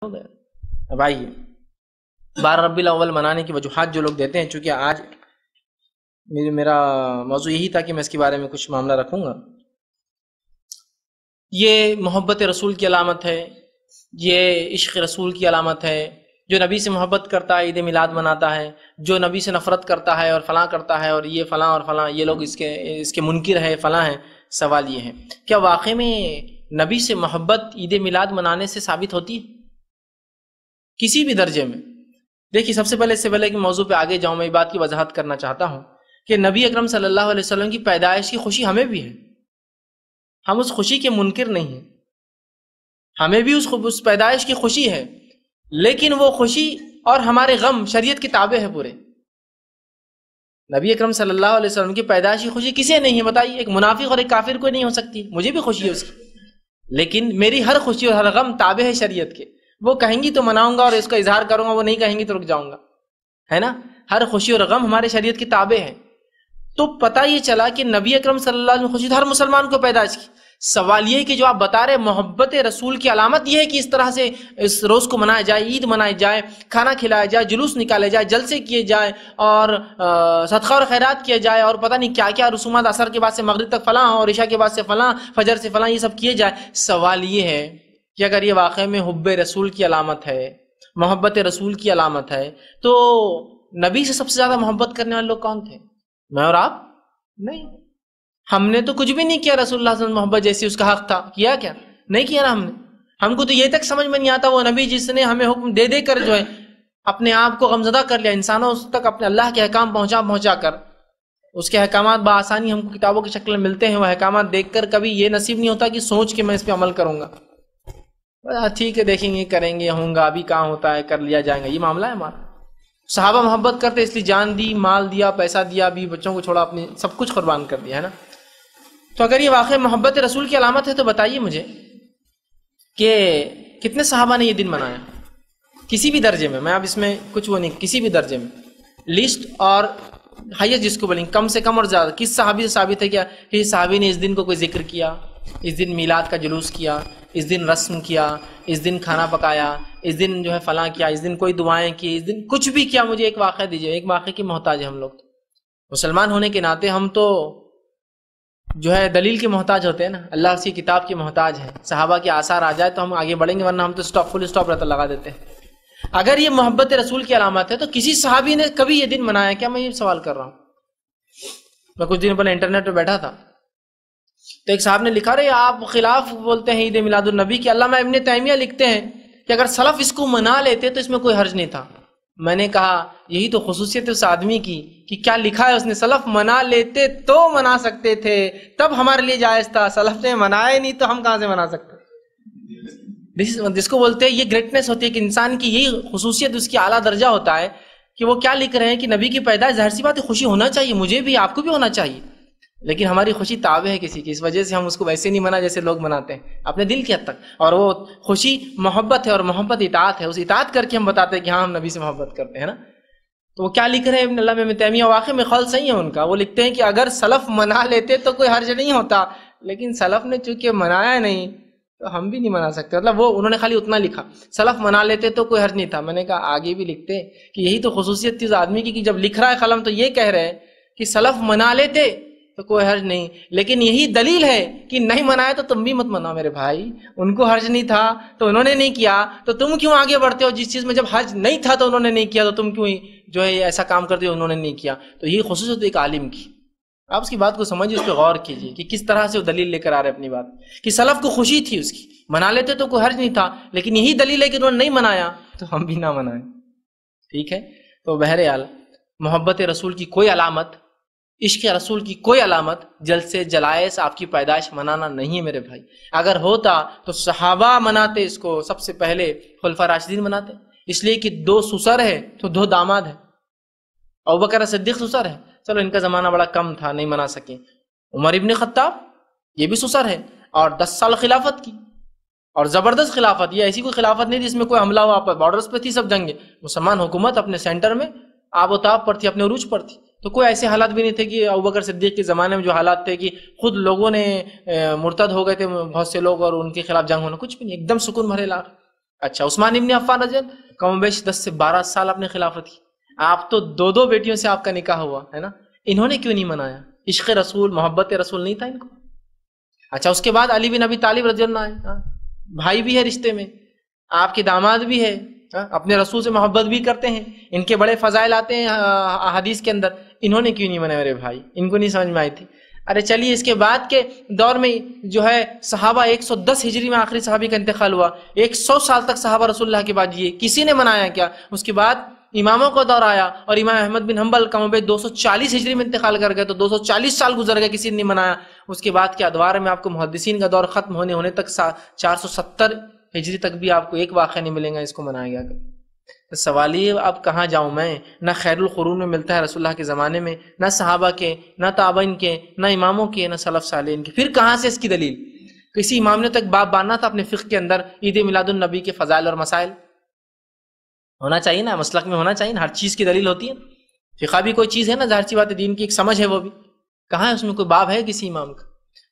ہو گیا۔ اب آئیے 12 ربیع الاول منانے کی وجوہات جو لوگ دیتے ہیں، چونکہ آج میرا موضوع یہی تھا کہ میں اس کے بارے میں کچھ معاملہ رکھوں گا۔ یہ محبت رسول کی علامت ہے، یہ عشق رسول کی علامت ہے۔ جو نبی سے محبت کرتا ہے عید میلاد مناتا ہے، جو نبی سے نفرت کرتا ہے اور فلاں کرتا ہے اور یہ فلاں اور فلاں، یہ لوگ اس کے منکر ہے، فلاں ہیں۔ سوال یہ ہے کیا واقعی میں نبی سے محبت عید میلاد منانے سے ثابت ہوتی ہے کسی بھی درجے میں؟ دیکھیے، سب سے پہلے کہ موضوع پہ آگے جاؤں، میں یہ بات کی وضاحت کرنا چاہتا ہوں کہ نبی اکرم صلی اللہ علیہ وسلم کی پیدائش کی خوشی ہمیں بھی ہے، ہم اس خوشی کے منکر نہیں ہیں، ہمیں بھی اس پیدائش کی خوشی ہے، لیکن وہ خوشی اور ہمارے غم شریعت کی تابع ہے پورے۔ نبی اکرم صلی اللہ علیہ وسلم کی پیدائش کی خوشی کسے نہیں ہے بتائیے؟ ایک منافق اور ایک کافر کو نہیں ہو سکتی، مجھے بھی خوشی ہے اس کی، لیکن میری ہر خوشی اور ہر غم تابع ہے شریعت کے۔ وہ کہیں گی تو مناؤں گا اور اس کا اظہار کروں گا، وہ نہیں کہیں گی تو رک جاؤں گا، ہے نا؟ ہر خوشی اور غم ہمارے شریعت کی تابع ہے۔ تو پتہ یہ چلا کہ نبی اکرم صلی اللہ علیہ وسلم خوشی ہر مسلمان کو پیدائش کی۔ سوال یہ ہے کہ جو آپ بتا رہے محبت رسول کی علامت یہ ہے کہ اس طرح سے اس روز کو منایا جائے، عید منائی جائے، کھانا کھلایا جائے، جلوس نکالے جائے، جلسے کیے جائے اور صدقہ اور خیرات کیا جائے اور پتہ نہیں کیا کیا رسومات، عصر کے بعد سے مغرب تک فلاں اور عشاء کے بعد سے فلاں، فجر سے فلاں، یہ سب کیے جائے۔ سوال یہ ہے کہ اگر یہ واقعی میں حب رسول کی علامت ہے، محبت رسول کی علامت ہے، تو نبی سے سب سے زیادہ محبت کرنے والے لوگ کون تھے؟ میں اور آپ؟ نہیں، ہم نے تو کچھ بھی نہیں کیا رسول اللہ صلی اللہ علیہ وسلم محبت جیسی اس کا حق تھا، کیا کیا؟ نہیں کیا نا ہم نے۔ ہم کو تو یہ تک سمجھ میں نہیں آتا وہ نبی جس نے ہمیں حکم دے دے کر جو ہے اپنے آپ کو غمزدہ کر لیا، انسانوں تک اپنے اللہ کے احکام پہنچا کر، اس کے احکامات بآسانی ہم کو کتابوں کی شکل میں ملتے ہیں، وہ احکامات دیکھ کر کبھی یہ نصیب نہیں ہوتا کہ سوچ کے میں اس پہ عمل کروں گا، ٹھیک ہے دیکھیں گے کریں گے، ہوں گا، ابھی کہاں ہوتا ہے، کر لیا جائے گا، یہ معاملہ ہے ہمارا۔ صحابہ محبت کرتے اس لیے جان دی، مال دیا، پیسہ دیا، بھی بچوں کو چھوڑا، اپنی سب کچھ قربان کر دیا، ہے نا؟ تو اگر یہ واقعی محبت رسول کی علامت ہے تو بتائیے مجھے کہ کتنے صحابہ نے یہ دن منایا کسی بھی درجے میں؟ میں اب اس میں کچھ وہ نہیں، کسی بھی درجے میں لسٹ اور ہائیسٹ جس کو بولیں، کم سے کم اور زیادہ، کس صحابی سے ثابت ہے کیا کہ اس صحابی نے اس دن کو کوئی ذکر کیا، اس دن میلاد کا جلوس کیا، اس دن رسم کیا، اس دن کھانا پکایا، اس دن جو ہے فلاں کیا، اس دن کوئی دعائیں کی، اس دن کچھ بھی کیا؟ مجھے ایک واقعہ دیجیے، ایک واقعے کی محتاج ہے ہم لوگ۔ مسلمان ہونے کے ناطے ہم تو جو ہے دلیل کے محتاج ہوتے ہیں نا، اللہ کی کتاب کے محتاج ہیں۔ صحابہ کے آثار آ جائے تو ہم آگے بڑھیں گے، ورنہ ہم تو فل اسٹاپ رہتا لگا دیتے ہیں۔ اگر یہ محبت رسول کی علامت ہے تو کسی صحابی نے کبھی یہ دن منایا کیا؟ میں یہ سوال کر رہا ہوں۔ میں کچھ دن پہلے انٹرنیٹ پہ بیٹھا تھا تو ایک صاحب نے لکھا، رہے آپ خلاف بولتے ہیں عید میلاد النبی کی۔ علامہ ابن تیمیہ لکھتے ہیں کہ اگر سلف اس کو منا لیتے تو اس میں کوئی حرج نہیں تھا۔ میں نے کہا یہی تو خصوصیت اس آدمی کی کہ کیا لکھا ہے اس نے، سلف منا لیتے تو منا سکتے تھے، تب ہمارے لیے جائز تھا، سلف نے منایا نہیں تو ہم کہاں سے منا سکتے؟ جس کو بولتے ہیں یہ گریٹنس ہوتی ہے کہ انسان کی یہی خصوصیت اس کی اعلیٰ درجہ ہوتا ہے کہ وہ کیا لکھ رہے ہیں کہ نبی کی پیدائش، ظاہر سی بات ہے خوشی ہونا چاہیے، مجھے بھی، آپ کو بھی ہونا چاہیے، لیکن ہماری خوشی تابع ہے کسی کی، اس وجہ سے ہم اس کو ویسے نہیں منا جیسے لوگ مناتے ہیں اپنے دل کی حد تک، اور وہ خوشی محبت ہے اور محبت اطاعت ہے، اس اطاعت کر کے ہم بتاتے ہیں کہ ہاں ہم نبی سے محبت کرتے ہیں نا۔ تو وہ کیا لکھ رہے ہیں علامہ ابن تیمیہ؟ واقعی میں قول صحیح ہے ان کا، وہ لکھتے ہیں کہ اگر سلف منا لیتے تو کوئی حرج نہیں ہوتا، لیکن سلف نے چونکہ منایا نہیں تو ہم بھی نہیں منا سکتے۔ مطلب وہ انہوں نے خالی اتنا لکھا، سلف منا لیتے تو کوئی حرج نہیں تھا۔ میں نے کہا آگے بھی لکھتے کہ یہی تو خصوصیت تھی اس آدمی کی کہ جب لکھ رہا ہے قلم تو یہ کہہ رہے ہیں کہ سلف منا لیتے تو کوئی حرج نہیں، لیکن یہی دلیل ہے کہ نہیں منایا تو تم بھی مت مناؤ میرے بھائی، ان کو حرج نہیں تھا تو انہوں نے نہیں کیا، تو تم کیوں آگے بڑھتے ہو؟ جس چیز میں جب حرج نہیں تھا تو انہوں نے نہیں کیا تو تم کیوں جو ہے ایسا کام کرتے ہو انہوں نے نہیں کیا؟ تو یہ خصوصیت ایک عالم کی، آپ اس کی بات کو سمجھیے، اس پہ غور کیجیے کہ کس طرح سے وہ دلیل لے کر آ رہے اپنی بات، کہ سلف کو خوشی تھی اس کی، منا لیتے تو کوئی حرج نہیں تھا، لیکن یہی دلیل ہے کہ انہوں نے نہیں منایا تو ہم بھی نہ منائیں۔ ٹھیک ہے، تو بہرحال محبت رسول کی کوئی علامت، عشق رسول کی کوئی علامت جلسے جلائس آپ کی پیدائش منانا نہیں ہے میرے بھائی۔ اگر ہوتا تو صحابہ مناتے اس کو، سب سے پہلے خلفاء راشدین مناتے، اس لیے کہ 2 سسر ہے تو 2 داماد ہیں۔ ابوبکر صدیق سسر ہے، چلو ان کا زمانہ بڑا کم تھا نہیں منا سکے۔ عمر ابن خطاب یہ بھی سسر ہے اور 10 سال خلافت کی، اور زبردست خلافت، یہ ایسی کوئی خلافت نہیں جس میں کوئی حملہ ہوا، بارڈرز پہ تھی سب جنگیں، مسلمان حکومت اپنے سینٹر میں آب و تاب پر تھی، اپنے عروج پر تھی، تو کوئی ایسے حالات بھی نہیں تھے کہ ابوبکر صدیق کے زمانے میں جو حالات تھے کہ خود لوگوں نے مرتد ہو گئے تھے بہت سے لوگ اور ان کے خلاف جنگ ہونا، کچھ بھی نہیں، ایک دم سکون بھرے علاقے۔ اچھا عثمان ابن عفان رضی اللہ کم بیش 10 سے 12 سال آپ نے خلافت کی، آپ تو دو بیٹیوں سے آپ کا نکاح ہوا ہے نا، انہوں نے کیوں نہیں منایا؟ عشق رسول محبت رسول نہیں تھا ان کو؟ اچھا اس کے بعد علی بن ابی طالب رضی اللہ عنہ، بھائی بھی ہے رشتے میں، آپ کے داماد بھی ہے، اپنے رسول سے محبت بھی کرتے ہیں، ان کے بڑے فضائل آتے ہیں حدیث کے اندر، انہوں نے کیوں نہیں منایا میرے بھائی؟ ان کو نہیں سمجھ میں آئی تھی؟ ارے چلیے اس کے بعد کے دور میں جو ہے صحابہ 110 ہجری میں آخری صحابی کا انتقال ہوا، 100 سال تک صحابہ رسول اللہ کے بعد جیے، کسی نے منایا کیا؟ اس کے بعد اماموں کا دور آیا اور امام احمد بن حنبل کم بیش 240 ہجری میں انتقال کر گئے، تو 240 سال گزر گئے، کسی نے نہیں منایا۔ اس کے بعد کے ادوار میں آپ کو محدثین کا دور ختم ہونے تک 470 ہجری تک بھی آپ کو ایک واقعہ نہیں ملے گا اس کو منایا گیا۔ تو سوال یہ اب کہاں جاؤں میں؟ نہ خیر القرون میں ملتا ہے رسول اللہ کے زمانے میں، نہ صحابہ کے، نہ تابعین کے، نہ اماموں کے، نہ سلف صالحین کے، پھر کہاں سے اس کی دلیل؟ کسی امام نے تو ایک باب باندھنا تھا اپنے فقہ کے اندر، عید میلاد النبی کے فضائل اور مسائل، ہونا چاہیے نا، مسلک میں ہونا چاہیے نا، ہر چیز کی دلیل ہوتی ہے نا، فقہ بھی کوئی چیز ہے نا، ظاہر سی بات ہے، دین کی ایک سمجھ ہے، وہ بھی کہاں ہے اس میں کوئی باب ہے کسی امام کا؟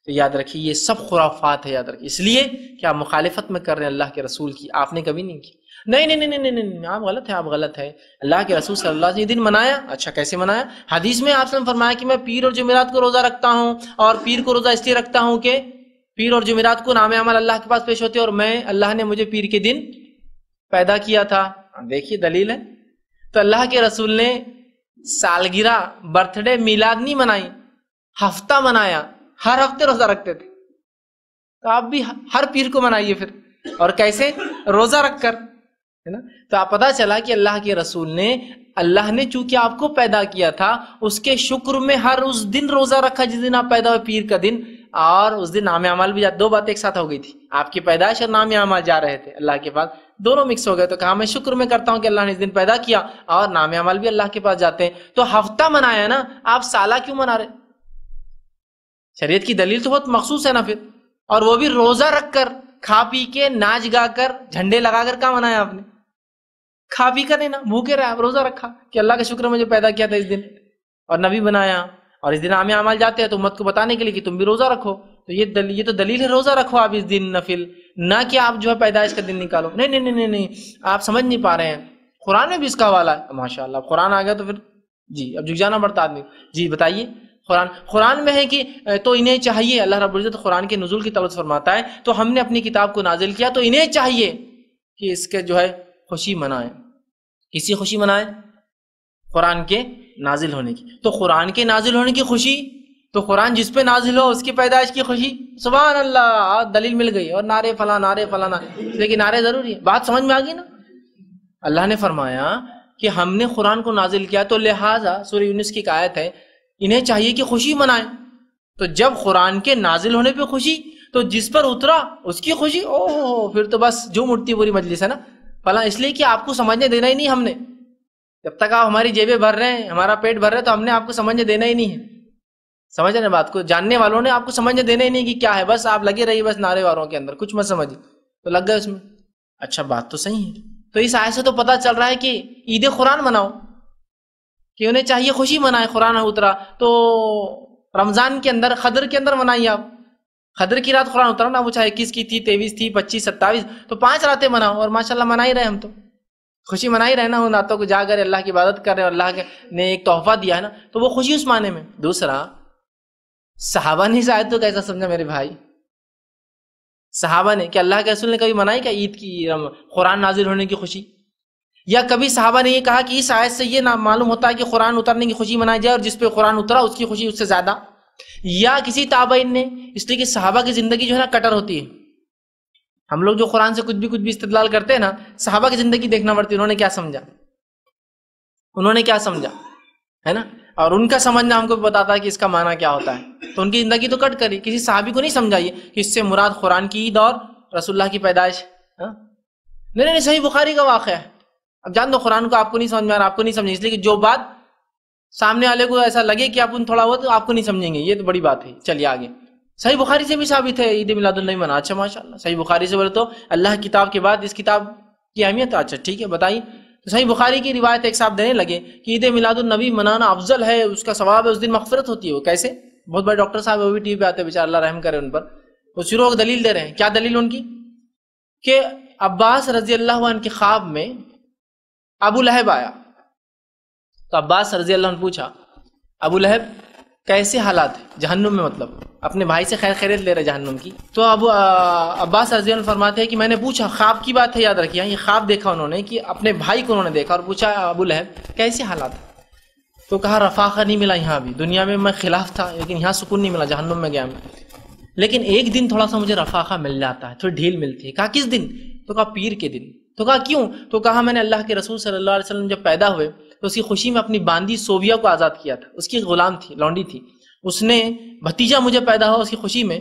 تو یاد رکھیے یہ سب خرافات ہے، یاد رکھیے، اس لیے کہ آپ مخالفت میں کر رہے ہیں اللہ کے رسول کی، آپ نے کبھی نہیں کی۔ نہیں نہیں نہیں نہیں نہیں، آپ غلط ہے، آپ غلط ہے، اللہ کے رسول صلی اللہ علیہ وسلم یہ دن منایا۔ اچھا کیسے منایا؟ حدیث میں آپ نے فرمایا کہ میں پیر اور جمعرات کو روزہ رکھتا ہوں، اور پیر کو روزہ اس لیے رکھتا ہوں کہ پیر اور جمعرات کو نام عمل اللہ کے پاس پیش ہوتے ہیں، اور میں اللہ نے مجھے پیر کے دن پیدا کیا تھا۔ دیکھیے دلیل ہے۔ تو اللہ کے رسول نے سالگرہ، برتھ ڈے، میلاد نہیں منائی، ہفتہ منایا، ہر ہفتے روزہ رکھتے تھے، تو آپ بھی ہر پیر کو منائیے پھر، اور کیسے؟ روزہ رکھ کر، ہے نا؟ تو آپ پتا چلا کہ اللہ کے رسول نے، اللہ نے چونکہ آپ کو پیدا کیا تھا، اس کے شکر میں ہر اس دن روزہ رکھا جس دن آپ پیدا ہوئے، پیر کا دن، اور اس دن نام اعمال بھی دو باتیں ایک ساتھ ہو گئی تھی، آپ کی پیدائش اور نام اعمال جا رہے تھے اللہ کے پاس، دونوں مکس ہو گئے، تو کہا میں شکر میں کرتا ہوں کہ اللہ نے اس دن پیدا کیا، اور نام اعمال بھی اللہ کے پاس جاتے ہیں۔ تو ہفتہ منایا نا، آپ سالہ کیوں منا رہے؟ شریعت کی دلیل تو بہت مخصوص ہے نا پھر، اور وہ بھی روزہ رکھ کر، کھا پی کے، ناچ گا کر، جھنڈے لگا کر کہاں منایا آپ نے؟ کھا پی کر نہیں نا، بھوکے رہے، آپ روزہ رکھا کہ اللہ کا شکر مجھے پیدا کیا تھا اس دن، اور نبی بنایا، اور اس دن عام اعمال جاتے ہیں تو امت کو بتانے کے لیے کہ تم بھی روزہ رکھو، تو یہ تو دلیل ہے، روزہ رکھو آپ اس دن نفل، نہ کہ آپ جو ہے پیدائش کا دن نکالو۔ نہیں نہیں نہیں نہیں، آپ سمجھ نہیں پا رہے ہیں، قرآن میں بھی اس کا حوالہ ہے، ماشاءاللہ قرآن آ گیا تو پھر جی اب جھک جانا پڑتا آدمی۔ جی بتائیے، قرآن میں ہے کہ تو انہیں چاہیے، اللہ رب العزت قرآن کے نزول کی طلب فرماتا ہے، تو ہم نے اپنی کتاب کو نازل کیا تو انہیں چاہیے کہ اس کے جو ہے خوشی منائیں۔ کسی خوشی منائیں؟ قرآن کے نازل ہونے کی۔ تو قرآن کے نازل ہونے کی خوشی، تو قرآن جس پہ نازل ہو اس کی پیدائش کی خوشی، سبحان اللہ، دلیل مل گئی، اور نعرے فلاں نعرے فلاں، لیکن نعرے ضروری ہے۔ بات سمجھ میں آ گئی نا؟ اللہ نے فرمایا کہ ہم نے قرآن کو نازل کیا تو لہٰذا، سورہ یونس کی ایک آیت ہے، انہیں چاہیے کہ خوشی منائیں۔ تو جب قرآن کے نازل ہونے پہ خوشی، تو جس پر اترا اس کی خوشی، اوہ پھر تو بس جھوم اٹھتی ہے پوری مجلس، ہے نا؟ فلاں، اس لیے کہ آپ کو سمجھنے دینا ہی نہیں ہم نے، جب تک آپ ہماری جیبیں بھر رہے ہیں، ہمارا پیٹ بھر رہے ہیں، تو ہم نے آپ کو سمجھنے دینا ہی نہیں ہے۔ سمجھ رہے ہیں بات کو؟ جاننے والوں نے آپ کو سمجھنے دینا ہی نہیں کہ کیا ہے، بس آپ لگے رہیے بس نعرے واروں کے اندر، کچھ مت سمجھیے، تو لگ گئے اس میں۔ اچھا بات تو صحیح ہے۔ تو اس آیت سے تو پتہ چل رہا ہے کہ عید قرآن مناؤ، کہ انہیں چاہیے خوشی منائے، قرآن اترا تو رمضان کے اندر، قدر کے اندر منائیے آپ، قدر کی رات قرآن اترا نا، وہ چاہے 21 کی تھی، 23 تھی، 25، 27، تو 5 راتیں مناؤ، اور ماشاءاللہ منا ہی رہے، ہم تو خوشی منا ہی رہے نا، ان راتوں کو جا کر اللہ کی عبادت کر رہے ہیں، اور اللہ نے ایک تحفہ دیا ہے نا، تو وہ خوشی اس معنی میں۔ دوسرا، صحابہ نے اس آیت کو کیسا سمجھا میرے بھائی؟ صحابہ نے، کہ اللہ کے رسول نے کبھی منائی کیا عید کی، قرآن نازل ہونے کی خوشی؟ یا کبھی صحابہ نے یہ کہا کہ اس آیت سے یہ معلوم ہوتا ہے کہ قرآن اترنے کی خوشی منائی جائے، اور جس پہ قرآن اترا اس کی خوشی اس سے زیادہ؟ یا کسی تابعین نے؟ اس لیے کہ صحابہ کی زندگی جو ہے نا کٹر ہوتی ہے، ہم لوگ جو قرآن سے کچھ بھی استدلال کرتے ہیں نا، صحابہ کی زندگی دیکھنا پڑتی ہے، انہوں نے کیا سمجھا، انہوں نے کیا سمجھا، ہے نا؟ اور ان کا سمجھنا ہم کو بتاتا ہے کہ اس کا معنی کیا ہوتا ہے، تو ان کی زندگی تو کٹ کری، کسی صحابی کو نہیں سمجھائیے کہ اس سے مراد قرآن کی عید اور رسول اللہ کی پیدائش۔ نہیں نہیں، صحیح بخاری کا واقعہ ہے، اب جان دو قرآن کو آپ کو نہیں سمجھ میں آ رہا، آپ کو نہیں سمجھیں، اس لیے کہ جو بات سامنے والے کو ایسا لگے کہ آپ ان تھوڑا ہو تو آپ کو نہیں سمجھیں گے، یہ تو بڑی بات ہے۔ چلیے آگے، صحیح بخاری سے بھی ثابت ہے عید میلاد النبی منا۔ اچھا ماشاءاللہ، صحیح بخاری سے بولے تو اللہ کی کتاب کے بعد اس کتاب کی اہمیت، اچھا ٹھیک ہے بتائیے۔ تو صحیح بخاری کی روایت ایک صاحب دینے لگے کہ عید میلاد النبی منانا افضل ہے، اس کا ثواب ہے، اس دن مغفرت ہوتی ہے۔ وہ کیسے؟ بہت بڑے ڈاکٹر صاحب وہ بھی ٹی وی پہ آتے ہیں، بیچارہ اللہ رحم کرے ان پر، وہ شروع دلیل دے رہے ہیں۔ کیا دلیل ان کی؟ کہ عباس رضی اللہ عنہ کے خواب میں ابو لہب آیا، تو عباس رضی اللہ عنہ پوچھا ابو لہب کیسے حالات ہیں جہنم میں، مطلب اپنے بھائی سے خیر خیریت لے رہے جہنم کی. تو عباس رضی اللہ عنہ فرماتے ہیں کہ میں نے پوچھا، خواب کی بات ہے یاد رکھیے، یہ خواب دیکھا انہوں نے کہ اپنے بھائی کو انہوں نے دیکھا اور پوچھا ابو لہب کیسے حالات ہیں؟ تو کہا رفاقہ نہیں ملا یہاں بھی، دنیا میں میں خلاف تھا لیکن یہاں سکون نہیں ملا، جہنم میں گیا میں، لیکن ایک دن تھوڑا سا مجھے رفاقہ مل جاتا ہے، تھوڑی ڈھیل ملتی ہے. کہا کس دن؟ تو کہا پیر کے دن. تو کہا کیوں؟ تو کہا میں نے اللہ کے رسول صلی اللہ علیہ وسلم جب پیدا ہوئے تو اس کی خوشی میں اپنی باندی صوبیہ کو آزاد کیا تھا، اس کی غلام تھی، لونڈی تھی، اس نے بھتیجا مجھے پیدا ہوا اس کی خوشی میں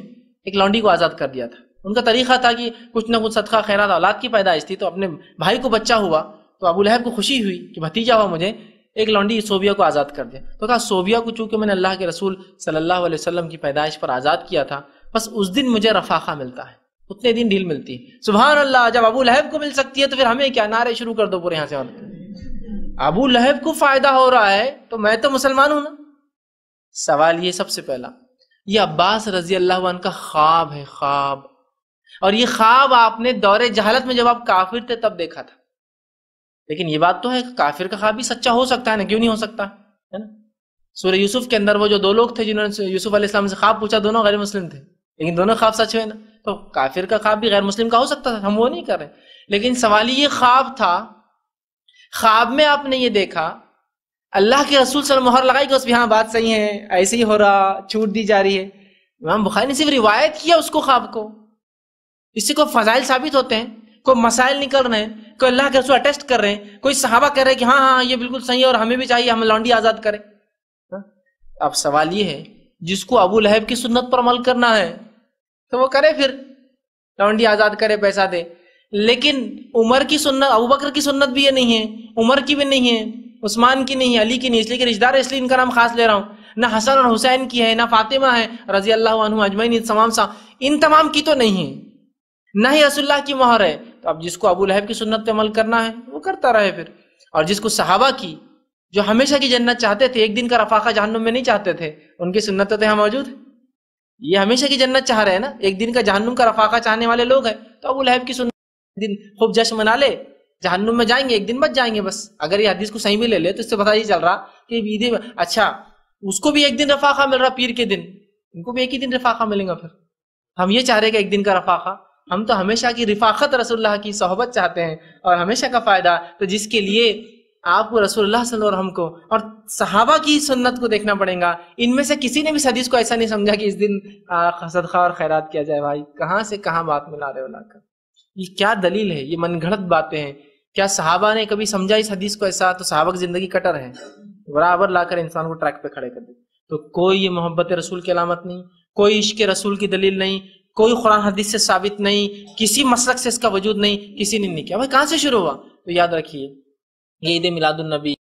ایک لونڈی کو آزاد کر دیا تھا. ان کا طریقہ تھا کہ کچھ نہ کچھ صدقہ خیرات، اولاد کی پیدائش تھی تو اپنے بھائی کو بچہ ہوا تو ابو لہب کو خوشی ہوئی کہ بھتیجا ہوا مجھے، ایک لونڈی صوبیہ کو آزاد کر دیا. تو کہا صوبیہ کو چونکہ میں نے اللہ کے رسول صلی اللہ علیہ وسلم کی پیدائش پر آزاد کیا تھا، بس اس دن مجھے رفاقہ ملتا ہے، اتنے دن ڈھیل ملتی ہے. سبحان اللہ، جب ابو لہب کو مل سکتی ہے تو پھر ہمیں کیا؟ نعرے شروع کر دو پورے یہاں سے. اور ابو لہب کو فائدہ ہو رہا ہے تو میں تو مسلمان ہوں نا. سوال یہ سب سے پہلا، یہ عباس رضی اللہ عنہ کا خواب ہے، خواب، اور یہ خواب آپ نے دور جہالت میں جب آپ کافر تھے تب دیکھا تھا. لیکن یہ بات تو ہے کافر کا خواب بھی سچا ہو سکتا ہے نا، کیوں نہیں ہو سکتا ہے نا. سورہ یوسف کے اندر وہ جو دو لوگ تھے جنہوں نے یوسف علیہ السلام سے خواب پوچھا، دونوں غیر مسلم تھے لیکن دونوں خواب سچ ہوئے نا. تو کافر کا خواب بھی غیر مسلم کا ہو سکتا تھا، ہم وہ نہیں کر رہے. لیکن سوال یہ خواب تھا، خواب میں آپ نے یہ دیکھا، اللہ کے رسول صلی اللہ علیہ وسلم مہر لگائی کہ اس بھی ہاں بات صحیح ہے، ایسے ہی ہو رہا، چھوٹ دی جا رہی ہے. امام بخاری نے صرف روایت کیا اس کو، خواب کو. اس سے کوئی فضائل ثابت ہوتے ہیں، کوئی مسائل نکل رہے ہیں، کوئی اللہ کے رسول اٹیسٹ کر رہے ہیں، کوئی صحابہ کہہ رہے ہیں کہ ہاں ہاں یہ بالکل صحیح ہے اور ہمیں بھی چاہیے ہم لونڈی آزاد کریں. اب سوال یہ ہے جس کو ابو لہب کی سنت پر عمل کرنا ہے تو وہ کرے، پھر لونڈی آزاد کرے، پیسہ دے. لیکن عمر کی سنت، ابو بکر کی سنت بھی یہ نہیں ہے، عمر کی بھی نہیں ہے، عثمان کی نہیں ہے، علی کی نہیں، اس لیے کہ رشتہ دار، اس لیے ان کا نام خاص لے رہا ہوں. نہ حسن اور حسین کی ہے، نہ فاطمہ ہے رضی اللہ عنہ اجمعین، ان تمام کی تو نہیں ہے، نہ ہی رسول اللہ کی مہر ہے. تو اب جس کو ابو لہب کی سنت پہ عمل کرنا ہے وہ کرتا رہے پھر. اور جس کو صحابہ کی جو ہمیشہ کی جنت چاہتے تھے، ایک دن کا رفاقہ جہنم میں نہیں چاہتے تھے، ان کی سنتیں تو یہاں موجود ہے. یہ ہمیشہ کی جنت چاہ رہے ہیں نا، ایک دن کا جہنم کا رفاقہ چاہنے والے لوگ ہیں. تو ابو لہب کی سنت دن خوب جشن منا لے، جہنم میں جائیں گے، ایک دن بچ جائیں گے بس. اگر یہ حدیث کو صحیح بھی لے لے تو اس سے پتہ یہ چل رہا کہ عید، اچھا اس کو بھی ایک دن رفاقہ مل رہا پیر کے دن، ان کو بھی ایک ہی دن رفاقہ ملیں گا. پھر ہم یہ چاہ رہے کہ ایک دن کا رفاقہ، ہم تو ہمیشہ کی رفاقت رسول اللہ کی صحبت چاہتے ہیں اور ہمیشہ کا فائدہ. تو جس کے لیے آپ کو رسول اللہ صلی اللہ علیہ وسلم کو اور صحابہ کی سنت کو دیکھنا پڑے گا. ان میں سے کسی نے بھی اس حدیث کو ایسا نہیں سمجھا کہ اس دن صدقہ اور خیرات کیا جائے. بھائی کہاں سے کہاں بات ملا رہے ہو لا کر، یہ کیا دلیل ہے؟ یہ من گھڑت باتیں ہیں. کیا صحابہ نے کبھی سمجھا اس حدیث کو ایسا؟ تو صحابہ کی زندگی کٹر ہے، برابر لا کر انسان کو ٹریک پہ کھڑے کر دے. تو کوئی یہ محبت رسول کی علامت نہیں، کوئی عشق رسول کی دلیل نہیں، کوئی قرآن حدیث سے ثابت نہیں، کسی مسلک سے اس کا وجود نہیں، کسی نے نہیں کیا. بھائی کہاں سے شروع ہوا؟ تو یاد رکھیے یہ عید میلاد النبی